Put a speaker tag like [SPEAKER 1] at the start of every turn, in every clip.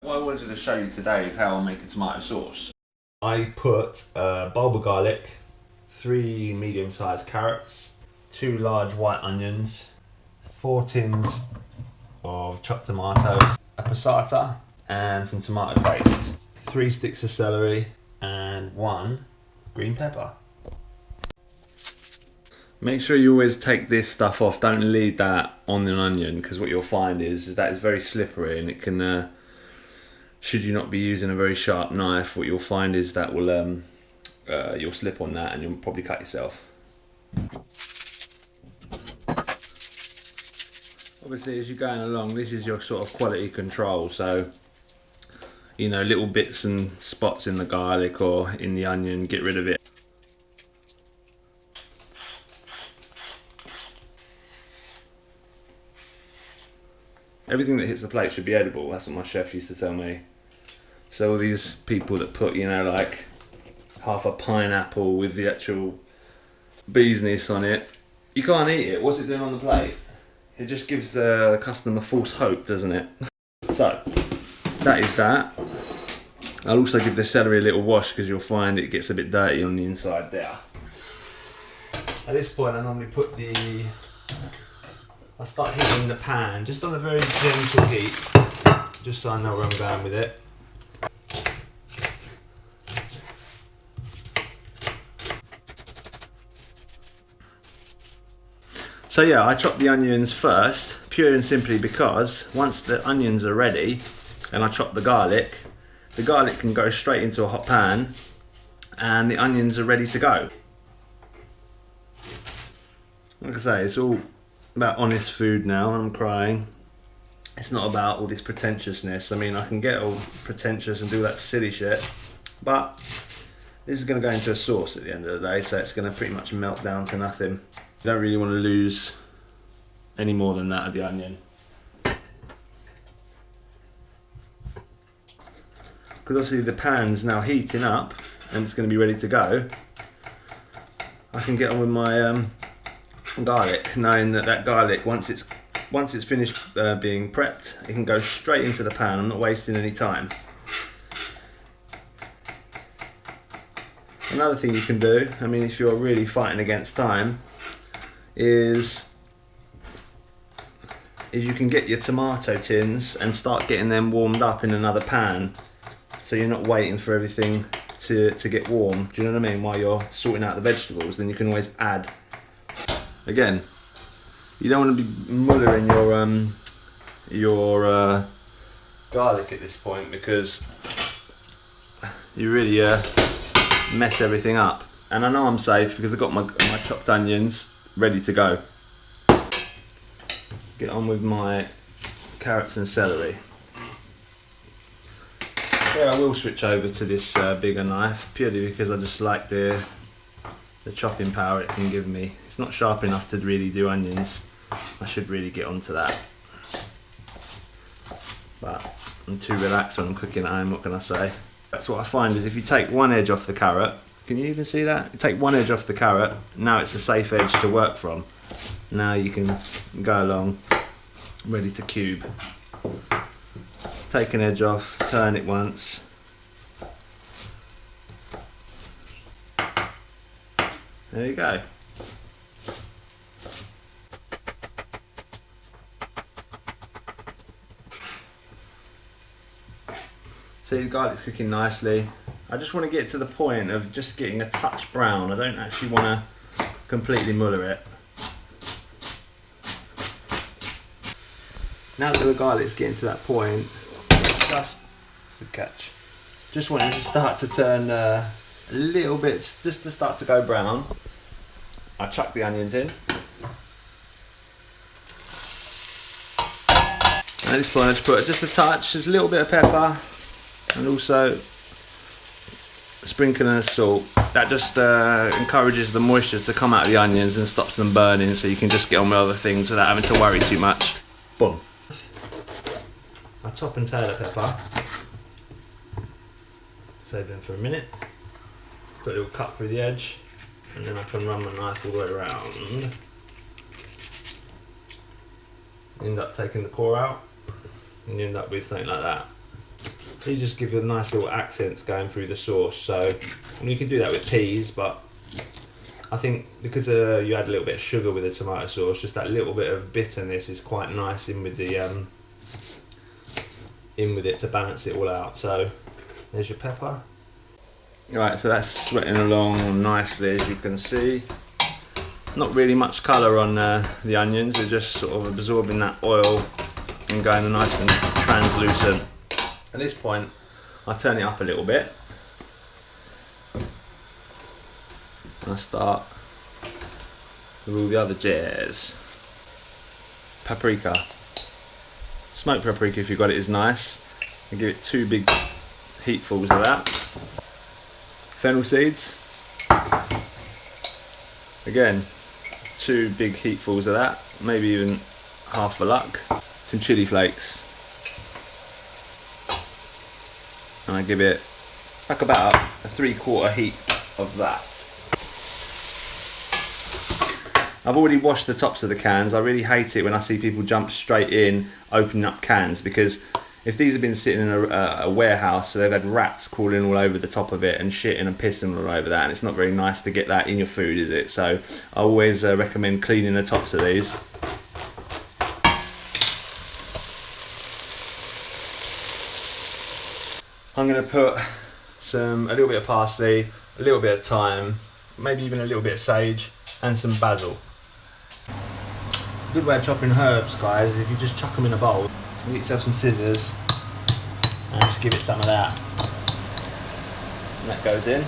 [SPEAKER 1] What I wanted to show you today is how I make a tomato sauce.
[SPEAKER 2] I put a bulb of garlic, 3 medium-sized carrots, 2 large white onions, 4 tins of chopped tomatoes, a passata and some tomato paste, 3 sticks of celery and 1 green pepper.
[SPEAKER 1] Make sure you always take this stuff off. Don't leave that on an onion, because what you'll find is that it's very slippery, and it can, should you not be using a very sharp knife, what you'll find is that will you'll slip on that and you'll probably cut yourself. Obviously, as you're going along, this is your sort of quality control, so you know, little bits and spots in the garlic or in the onion, get rid of it. Everything that hits the plate should be edible. That's what my chef used to tell me. So all these people that put, you know, like half a pineapple with the actual business on it, you can't eat it. What's it doing on the plate? It just gives the customer false hope, doesn't it? So that is that. I'll also give the celery a little wash, because you'll find it gets a bit dirty on the inside there.
[SPEAKER 2] At this point I normally put I start heating the pan just on a very gentle heat, just so I know where I'm going with it.
[SPEAKER 1] So yeah, I chop the onions first, pure and simply because once the onions are ready and I chop the garlic can go straight into a hot pan and the onions are ready to go. Like I say, it's all about honest food now, and I'm crying. It's not about all this pretentiousness. I mean, I can get all pretentious and do that silly shit, but this is going to go into a sauce at the end of the day, so it's going to pretty much melt down to nothing. You don't really want to lose any more than that of the onion, because obviously the pan's now heating up and it's going to be ready to go. I can get on with my garlic, knowing that garlic, once it's finished being prepped, it can go straight into the pan. I'm not wasting any time. Another thing you can do, I mean, if you're really fighting against time, is you can get your tomato tins and start getting them warmed up in another pan, so you're not waiting for everything to get warm. Do you know what I mean? While you're sorting out the vegetables, then you can always add. Again, you don't want to be mullering your garlic at this point, because you really mess everything up. And I know I'm safe because I've got my chopped onions ready to go. Get on with my carrots and celery. Yeah, I will switch over to this bigger knife, purely because I just like the chopping power it can give me. It's not sharp enough to really do onions. I should really get onto that. But I'm too relaxed when I'm cooking at home, what can I say? That's what I find, is if you take one edge off the carrot, can you even see that? You take one edge off the carrot, now it's a safe edge to work from. Now you can go along, ready to cube. Take an edge off, turn it once. There you go. See, the garlic's cooking nicely. I just want to get to the point of just getting a touch brown. I don't actually want to completely muller it. Now that the garlic's getting to that point, good catch. Just want it to start to turn a little bit, just to start to go brown. I chuck the onions in. At this point I just put just a touch, just a little bit of pepper, and also a sprinkling of salt. That just encourages the moisture to come out of the onions and stops them burning, so you can just get on with other things without having to worry too much. Boom.
[SPEAKER 2] I top and tail the pepper. Save them for a minute. Put a little cut through the edge, and then I can run my knife all the way around. End up taking the core out, and you end up with something like that. These just give you nice little accents going through the sauce. So you can do that with peas, but I think because you add a little bit of sugar with the tomato sauce, just that little bit of bitterness is quite nice in with the in with it to balance it all out. So there's your pepper.
[SPEAKER 1] Right, so that's sweating along nicely, as you can see. Not really much colour on the onions, they're just sort of absorbing that oil and going nice and translucent. At this point, I turn it up a little bit. And I start with all the other jazz. Paprika. Smoked paprika, if you've got it, is nice. I give it 2 big heapfuls of that. Fennel seeds. Again, 2 big heapfuls of that, maybe even half for luck. Some chili flakes. And I give it like about a 3/4 heap of that. I've already washed the tops of the cans. I really hate it when I see people jump straight in opening up cans, because if these have been sitting in a warehouse, so they've had rats crawling all over the top of it and shitting and pissing all over that, and it's not very nice to get that in your food, is it? So I always recommend cleaning the tops of these. I'm going to put a little bit of parsley, a little bit of thyme, maybe even a little bit of sage, and some basil. A good way of chopping herbs, guys, is if you just chuck them in a bowl. Get yourself some scissors and just give it some of that. And that goes in.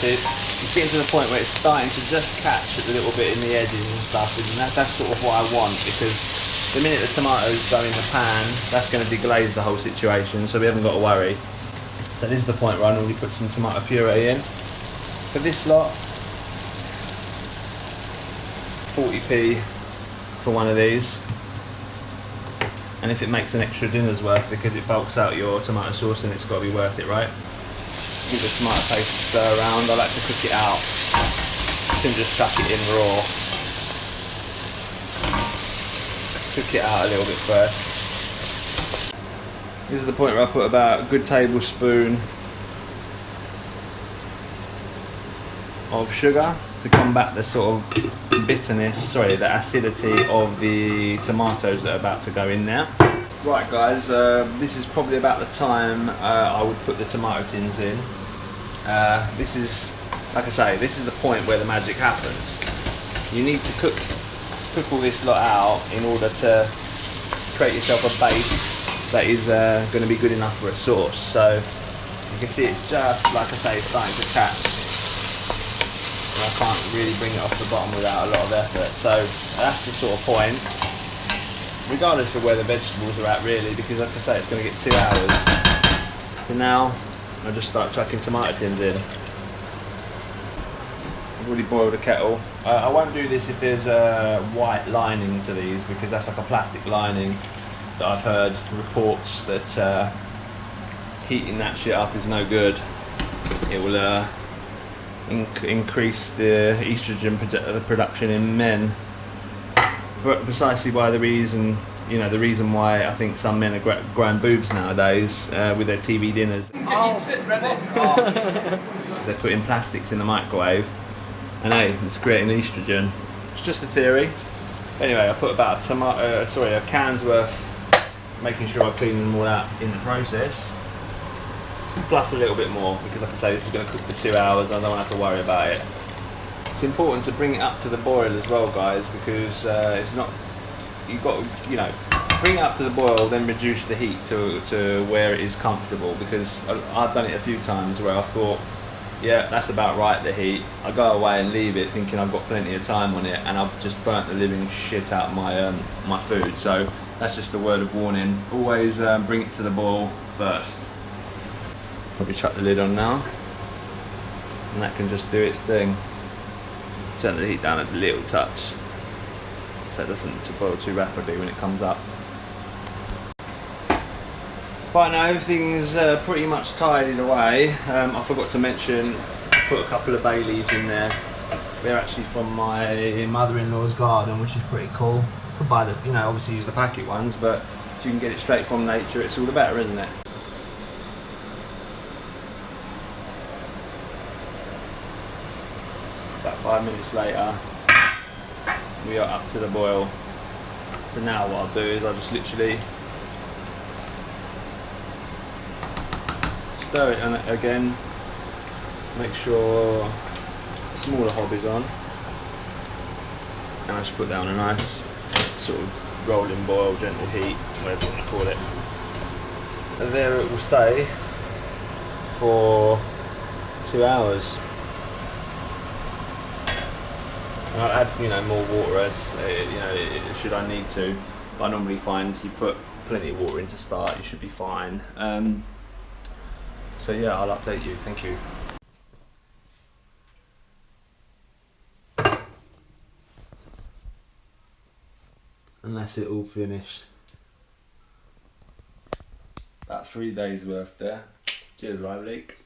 [SPEAKER 1] So it's getting to the point where it's starting to just catch a little bit in the edges and stuff, and that's sort of what I want, because the minute the tomatoes go in the pan, that's going to deglaze the whole situation, so we haven't got to worry. So this is the point where I normally put some tomato puree in. For this lot, 40p for one of these, and if it makes an extra dinner's worth because it bulks out your tomato sauce, then it's got to be worth it, right? Give the tomato paste a stir around. I like to cook it out. You can just chuck it in raw. Cook it out a little bit first. This is the point where I put about a good tablespoon of sugar to combat the sort of bitterness, the acidity of the tomatoes that are about to go in there. Right guys, this is probably about the time I would put the tomato tins in. This is, like I say, this is the point where the magic happens. You need to cook all this lot out in order to create yourself a base that is going to be good enough for a sauce. So you can see it's just, like I say, it's starting to catch. And I can't really bring it off the bottom without a lot of effort. So that's the sort of point, regardless of where the vegetables are at really, because like I say, it's going to get 2 hours. So now I'll just start chucking tomato tins in. I've already boiled a kettle. I won't do this if there's a white lining to these, because that's like a plastic lining that I've heard reports that heating that shit up is no good. It will increase the estrogen production in men. But precisely by the reason, the reason why I think some men are growing boobs nowadays with their TV dinners. They're putting plastics in the microwave, and hey, it's creating estrogen. It's just a theory. Anyway, I put about a can's worth, making sure I clean them all out in the process, plus a little bit more, because like I say, this is going to cook for 2 hours. I don't want to have to worry about it. It's important to bring it up to the boil as well, guys, because it's not, you've got to, bring it up to the boil, then reduce the heat to where it is comfortable, because I've done it a few times where I thought, yeah, that's about right, the heat. I go away and leave it thinking I've got plenty of time on it, and I've just burnt the living shit out of my food. So that's just a word of warning. Always bring it to the boil first. Probably chuck the lid on now, and that can just do its thing. Turn the heat down a little touch, so it doesn't boil too rapidly when it comes up. Right, now everything's pretty much tidied away. I forgot to mention, put a couple of bay leaves in there They're actually from my mother-in-law's garden, which is pretty cool. Could buy the, you know, obviously use the packet ones, but if you can get it straight from nature, it's all the better, isn't it? About 5 minutes later, we are up to the boil. So now what I'll do is I'll just literally stir it on again, make sure smaller hob is on, and I just put that on a nice sort of rolling boil, gentle heat, whatever you want to call it. And there it will stay for 2 hours. And I'll add, you know, more water as should I need to. But I normally find you put plenty of water in to start, you should be fine. So yeah, I'll update you. Thank you. And that's it all finished. About 3 days worth there. Cheers, Live Leak.